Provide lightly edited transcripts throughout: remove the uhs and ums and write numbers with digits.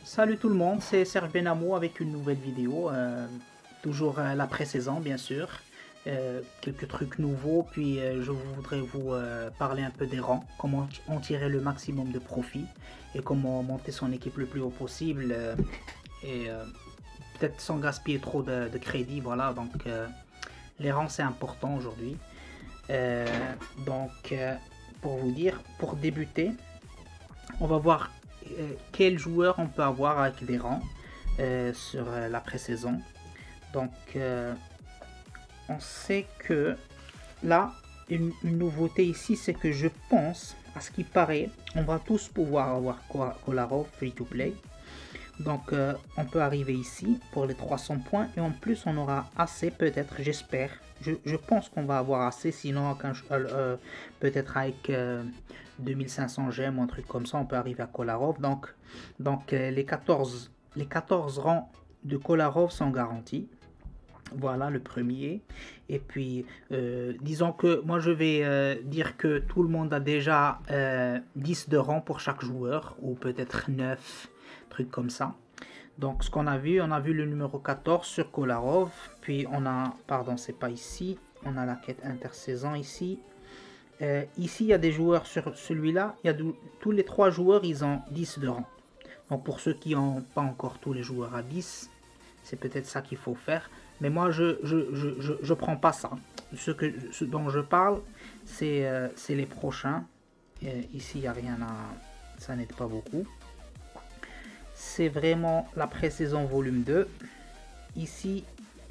Salut tout le monde, c'est Serge Benamou avec une nouvelle vidéo, toujours la pré-saison bien sûr, quelques trucs nouveaux, puis je voudrais vous parler un peu des rangs, comment en tirer le maximum de profit et comment monter son équipe le plus haut possible et peut-être sans gaspiller trop de crédit, voilà, donc les rangs c'est important aujourd'hui. Pour vous dire, pour débuter, on va voir quel joueur on peut avoir avec des rangs sur la pré-saison. Donc on sait que là une nouveauté ici, c'est que je pense, à ce qui paraît, on va tous pouvoir avoir Kolarov free to play. Donc on peut arriver ici pour les 300 points et en plus on aura assez, peut-être, j'espère. Je pense qu'on va avoir assez, sinon peut-être avec 2500 gemmes ou un truc comme ça, on peut arriver à Kolarov. Donc les 14 rangs de Kolarov sont garantis. Voilà le premier. Et puis, disons que moi je vais dire que tout le monde a déjà 10 de rang pour chaque joueur, ou peut-être 9, trucs comme ça. Donc ce qu'on a vu, on a vu le numéro 14 sur Kolarov, puis on a, pardon c'est pas ici, on a la quête intersaison ici. Ici il y a des joueurs sur celui-là, il y a tous les 3 joueurs ils ont 10 de rang. Donc pour ceux qui n'ont pas encore tous les joueurs à 10, c'est peut-être ça qu'il faut faire. Mais moi je prends pas ça. Ce dont je parle, c'est les prochains. Ici il n'y a rien à... ça n'aide pas beaucoup. C'est vraiment la pré-saison volume 2. Ici,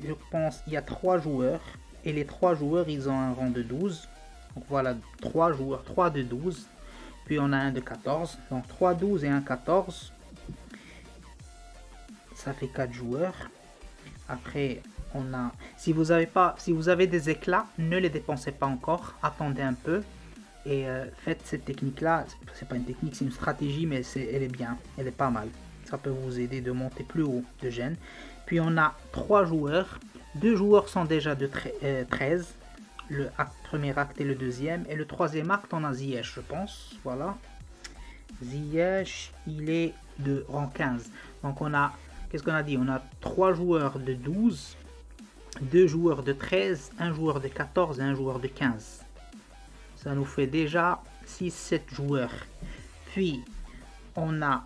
je pense, il y a 3 joueurs. Et les 3 joueurs, ils ont un rang de 12. Donc voilà, 3 joueurs, 3 de 12. Puis on a un de 14. Donc 3, 12 et un 14. Ça fait 4 joueurs. Après, on a... Si vous avez des éclats, ne les dépensez pas encore. Attendez un peu. Et faites cette technique-là. C'est pas une technique, c'est une stratégie, mais elle est bien. Elle est pas mal. Ça peut vous aider de monter plus haut de gène. Puis on a 3 joueurs. 2 joueurs sont déjà de 13. Le premier acte et le deuxième. Et le troisième acte, on a Ziyech, je pense. Voilà. Ziyech, il est de rang 15. Donc on a... Qu'est-ce qu'on a dit? On a 3 joueurs de 12. 2 joueurs de 13. 1 joueur de 14 et 1 joueur de 15. Ça nous fait déjà 6-7 joueurs. Puis on a...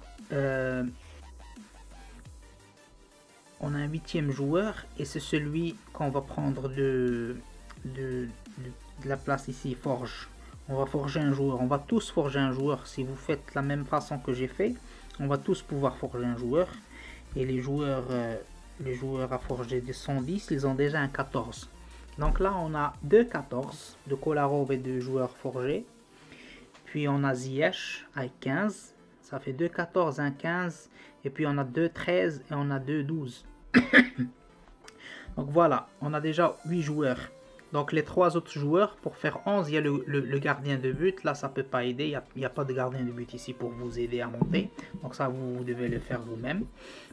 on a un 8e joueur et c'est celui qu'on va prendre de la place ici, forge. On va forger un joueur, on va tous forger un joueur. Si vous faites la même façon que j'ai fait, on va tous pouvoir forger un joueur. Et les joueurs à forger des 110, ils ont déjà un 14. Donc là on a 2 14 de Kolarov et 2 joueurs forgés. Puis on a Ziyech avec 15. Ça fait 2 14, 1 15. Et puis on a 2 13 et on a 2 12. Donc voilà, on a déjà 8 joueurs. Donc les 3 autres joueurs, pour faire 11, il y a le gardien de but. Là, ça ne peut pas aider. Il n'y a pas de gardien de but ici pour vous aider à monter. Donc ça, vous devez le faire vous-même.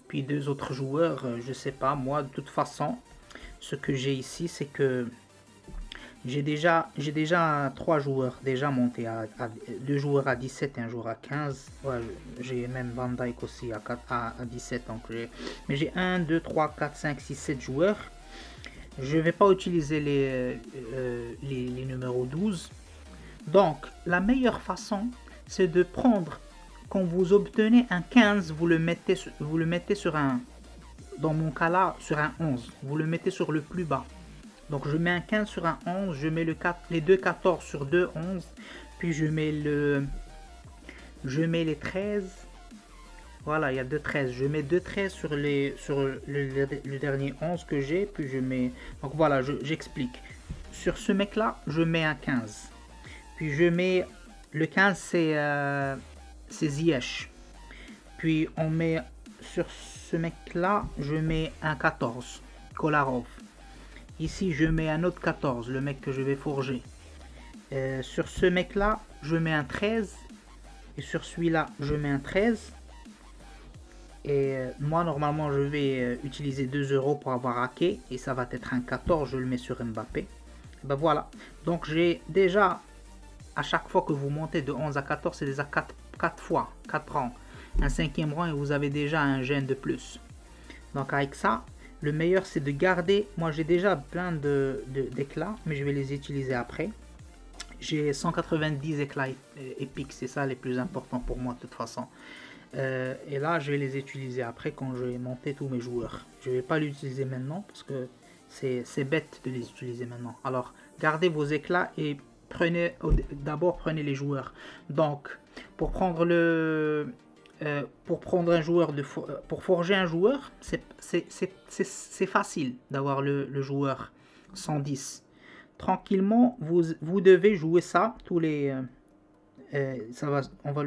Puis 2 autres joueurs, je ne sais pas. Moi, de toute façon, ce que j'ai ici, c'est que j'ai déjà 3 joueurs déjà montés à 2 joueurs à 17 et un joueur à 15. Ouais, j'ai même Van Dijk aussi à 17. Donc mais j'ai 1, 2, 3, 4, 5, 6, 7 joueurs. Je ne vais pas utiliser les numéros 12. Donc la meilleure façon, c'est de prendre, quand vous obtenez un 15, vous le mettez sur un, dans mon cas là, sur un 11. Vous le mettez sur le plus bas. Donc je mets un 15 sur un 11, je mets les 2 14 sur 2 11, puis je mets les 13. Voilà, il y a 2 13. Je mets 2 13 sur le dernier 11 que j'ai, puis je mets... Donc voilà, j'explique. Sur ce mec là, je mets un 15. Puis je mets le 15, c'est Ziyech. Puis on met sur ce mec là, je mets un 14, Kolarov. Ici, je mets un autre 14, le mec que je vais forger. Sur ce mec-là, je mets un 13. Et sur celui-là, je mets un 13. Et moi, normalement, je vais utiliser 2 € pour avoir hacké. Et ça va être un 14, je le mets sur Mbappé. Et ben voilà. Donc, j'ai déjà, à chaque fois que vous montez de 11 à 14, c'est déjà 4 fois, 4 rangs. un 5e rang et vous avez déjà un gène de plus. Donc avec ça, le meilleur c'est de garder. Moi j'ai déjà plein d'éclats, mais je vais les utiliser après. J'ai 190 éclats épiques, c'est ça les plus importants pour moi de toute façon. Et là je vais les utiliser après quand je vais monter tous mes joueurs. Je vais pas l'utiliser maintenant parce que c'est bête de les utiliser maintenant. Alors gardez vos éclats et d'abord prenez les joueurs. Donc pour prendre un joueur pour forger un joueur, c'est facile d'avoir le joueur 110. Tranquillement, vous devez jouer ça tous les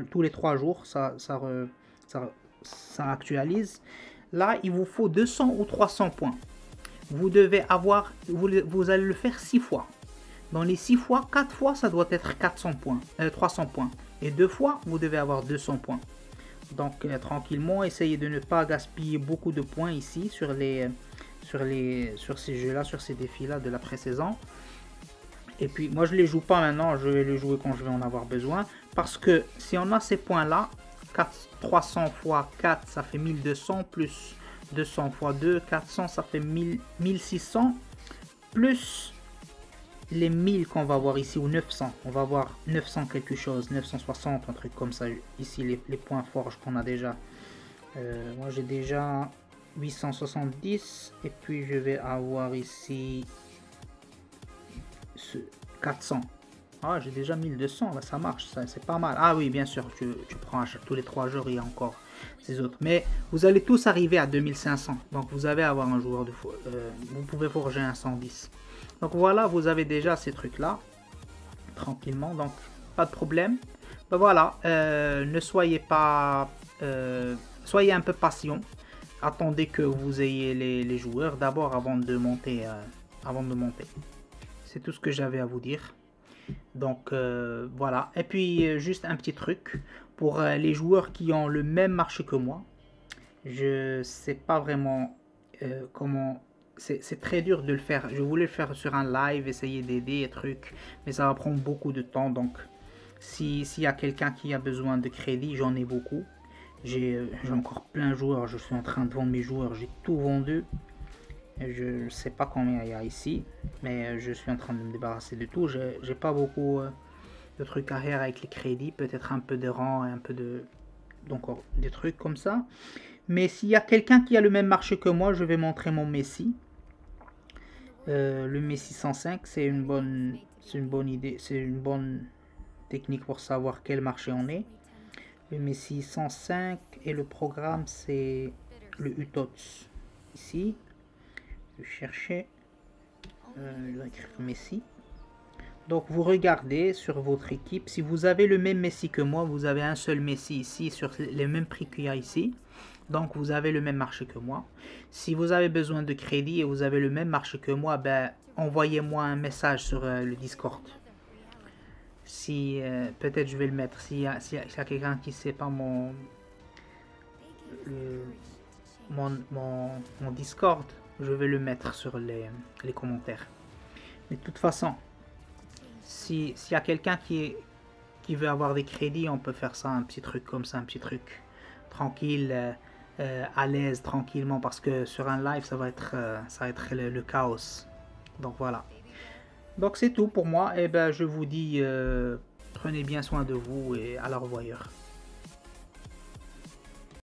tous les 3 jours, ça actualise. Là, il vous faut 200 ou 300 points. Vous devez avoir, vous allez le faire 6 fois. Dans les 6 fois, 4 fois, ça doit être 400 points, 300 points. Et 2 fois, vous devez avoir 200 points. Donc, tranquillement, essayez de ne pas gaspiller beaucoup de points ici sur ces jeux-là, sur ces défis-là de la pré-saison. Et puis, moi, je ne les joue pas maintenant, je vais les jouer quand je vais en avoir besoin. Parce que si on a ces points-là, 300 fois 4, ça fait 1200, plus 200 fois 2, 400, ça fait 1600, plus les 1000 qu'on va voir ici, ou 900, on va voir 900 quelque chose, 960, un truc comme ça, ici les points forges qu'on a déjà. Moi j'ai déjà 870, et puis je vais avoir ici 400. Ah, j'ai déjà 1200, là, ça marche, c'est pas mal. Ah oui, bien sûr, tu prends tous les 3 jours, il y a encore ces autres. Mais vous allez tous arriver à 2500. Donc vous allez avoir un joueur vous pouvez forger un 110. Donc voilà, vous avez déjà ces trucs-là. Tranquillement, donc pas de problème. Ben voilà, ne soyez pas... soyez un peu patient. Attendez que vous ayez les joueurs d'abord avant de monter. C'est tout ce que j'avais à vous dire. Donc voilà, et puis juste un petit truc pour les joueurs qui ont le même marché que moi. Je sais pas vraiment comment, c'est très dur de le faire. Je voulais le faire sur un live, essayer d'aider et trucs, mais ça va prendre beaucoup de temps. Donc s'il y a quelqu'un qui a besoin de crédit, j'en ai beaucoup. J'ai encore plein de joueurs, je suis en train de vendre mes joueurs, j'ai tout vendu. Je ne sais pas combien il y a ici, mais je suis en train de me débarrasser de tout. J'ai pas beaucoup de trucs à faire avec les crédits, peut-être un peu de rang et un peu de... donc des trucs comme ça. Mais s'il y a quelqu'un qui a le même marché que moi, je vais montrer mon Messi. Le Messi 105, c'est une bonne idée, c'est une bonne technique pour savoir quel marché on est. Le Messi 105 et le programme c'est le UTOTS ici. Je vais chercher, je vais écrire Messi. Donc vous regardez sur votre équipe, si vous avez le même Messi que moi, vous avez un seul Messi ici sur les mêmes prix qu'il y a ici. Donc vous avez le même marché que moi. Si vous avez besoin de crédit et vous avez le même marché que moi, ben envoyez-moi un message sur le Discord. Si peut-être je vais le mettre. S'il y a quelqu'un qui sait pas mon Discord, je vais le mettre sur les commentaires. Mais de toute façon, s'il y a quelqu'un qui veut avoir des crédits, on peut faire ça, un petit truc comme ça, un petit truc tranquille, à l'aise, tranquillement, parce que sur un live, ça va être le chaos. Donc voilà. Donc c'est tout pour moi, et ben je vous dis, prenez bien soin de vous et à la revoyure.